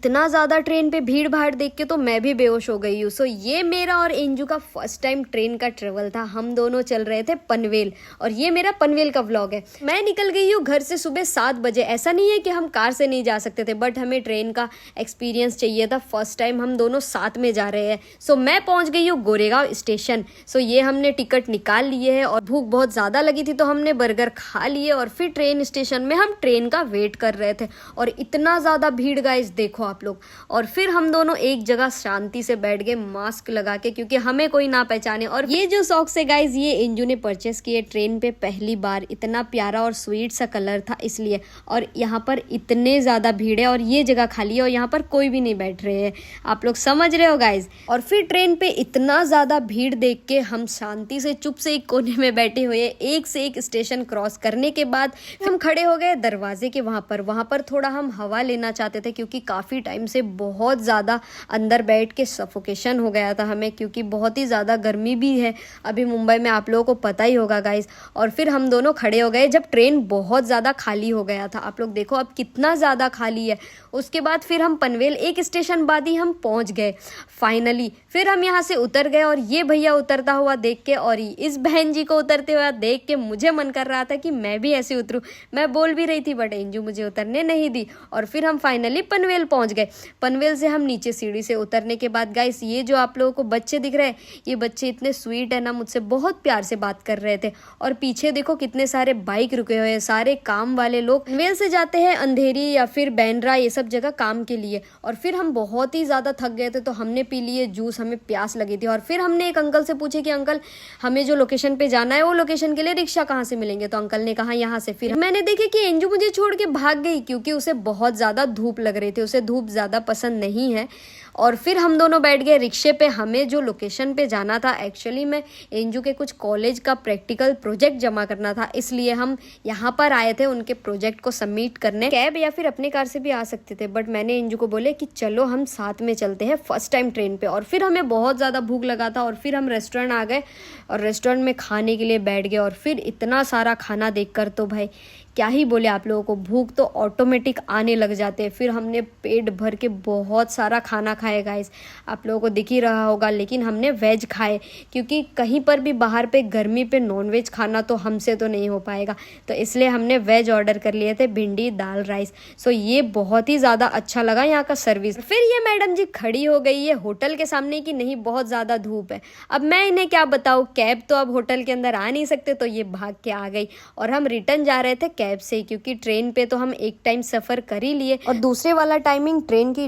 इतना ज़्यादा ट्रेन पे भीड़ भाड़ देख के तो मैं भी बेहोश हो गई हूँ। सो ये मेरा और एंजू का फर्स्ट टाइम ट्रेन का ट्रेवल था। हम दोनों चल रहे थे पनवेल और ये मेरा पनवेल का व्लॉग है। मैं निकल गई हूँ घर से सुबह 7 बजे। ऐसा नहीं है कि हम कार से नहीं जा सकते थे, बट हमें ट्रेन का एक्सपीरियंस चाहिए था। फर्स्ट टाइम हम दोनों साथ में जा रहे हैं। सो मैं पहुँच गई हूँ गोरेगांव स्टेशन। सो ये हमने टिकट निकाल लिए है और भूख बहुत ज़्यादा लगी थी तो हमने बर्गर खा लिए और फिर ट्रेन स्टेशन में हम ट्रेन का वेट कर रहे थे। और इतना ज़्यादा भीड़ गाइस देखो आप लोग। और फिर हम दोनों एक जगह शांति से बैठ गए मास्क लगा के, क्योंकि हमें कोई ना पहचाने। और ये जो सॉक्स है गाइस ये एंजू ने परचेस किए ट्रेन पे पहली बार। इतना प्यारा और स्वीट सा कलर था इसलिए। और यहाँ पर इतने ज़्यादा भीड़ है और ये जगह खाली है और यहाँ पर कोई भी नहीं बैठ रहे हैं। आप लोग समझ रहे हो गाइस। और फिर ट्रेन पे इतना ज़्यादा भीड़ देख के हम शांति से चुप से एक कोने में बैठे हुए, एक से एक स्टेशन क्रॉस करने के बाद हम खड़े हो गए दरवाजे के वहाँ पर थोड़ा हम हवा लेना चाहते थे, क्योंकि काफ़ी टाइम से बहुत ज़्यादा अंदर बैठ के सफोकेशन हो गया था हमें, क्योंकि बहुत ही ज़्यादा गर्मी भी है अभी मुंबई में, आप लोगों को पता ही होगा गाइस। और फिर हम दोनों खड़े हो गए जब ट्रेन बहुत ज़्यादा खाली हो गया था। आप लोग देखो अब कितना ज़्यादा खाली है। उसके बाद फिर हम पनवेल एक स्टेशन बाद ही हम पहुँच गए फाइनली। फिर हम यहाँ से उतर गए और ये भैया उतरता हुआ देख के और इस बहन जी को उतरते हुआ देख के मुझे मन कर रहा था कि मैं भी ऐसे उतरूँ। मैं बोल भी रही थी बट एंजू मुझे उतरने नहीं दी। और फिर हम फाइनली पनवेल पहुंच गए। पनवेल से हम नीचे सीढ़ी से उतरने के बाद गाइस ये जो आप लोगों को बच्चे दिख रहे हैं, ये बच्चे इतने स्वीट है ना, मुझसे बहुत प्यार से बात कर रहे थे। और पीछे देखो कितने सारे बाइक रुके हुए हैं, सारे काम वाले लोग पनवेल से जाते हैं अंधेरी या फिर बैंड्रा ये सब जगह काम के लिए। और फिर हम बहुत ही ज़्यादा थक गए थे तो हमने पी लिए जूस, हमें प्यास लगी थी। और फिर हमने एक अंकल से पूछे कि अंकल हमें जो लोकेशन पे जाना है वो लोकेशन के लिए रिक्शा कहाँ से मिलेंगे, तो अंकल ने कहा यहाँ से। फिर मैंने देखे कि एंजू मुझे छोड़ के भाग गई, क्योंकि उसे बहुत ज़्यादा धूप लग रही थी, उसे धूप ज़्यादा पसंद नहीं है। और फिर हम दोनों बैठ गए रिक्शे पे। हमें जो लोकेशन पे जाना था, एक्चुअली में एंजू के कुछ कॉलेज का प्रैक्टिकल प्रोजेक्ट जमा करना था, इसलिए हम यहाँ पर आए थे उनके प्रोजेक्ट को सबमिट करने। कैब या फिर अपनी कार से भी आ सकते थे, बट मैंने एंजू को बोले कि चलो हम साथ में चलते हैं फर्स्ट टाइम ट्रेन पे। और फिर हमें बहुत ज़्यादा भूख लगा था और फिर हम रेस्टोरेंट आ गए और रेस्टोरेंट में खाने के लिए बैठ गए। और फिर इतना सारा खाना देखकर तो भाई क्या ही बोले आप लोगों को, भूख तो ऑटोमेटिक आने लग जाते हैं। फिर हमने पेट भर के बहुत सारा खाना खाए गाइस, आप लोगों को दिख ही रहा होगा। लेकिन हमने वेज खाए, क्योंकि कहीं पर भी बाहर पे गर्मी पे नॉनवेज खाना तो हमसे तो नहीं हो पाएगा, तो इसलिए हमने वेज ऑर्डर कर लिए थे, भिंडी दाल राइस। सो ये बहुत ही ज़्यादा अच्छा लगा यहाँ का सर्विस। फिर ये मैडम जी खड़ी हो गई है होटल के सामने कि नहीं बहुत ज़्यादा धूप है। अब मैं इन्हें क्या बताऊँ, कैब तो अब होटल के अंदर आ नहीं सकते, तो ये भाग के आ गई। और हम रिटर्न जा रहे थे कैब से, क्योंकि ट्रेन पे तो हम एक टाइम सफ़र कर ही लिए और दूसरे वाला टाइमिंग ट्रेन की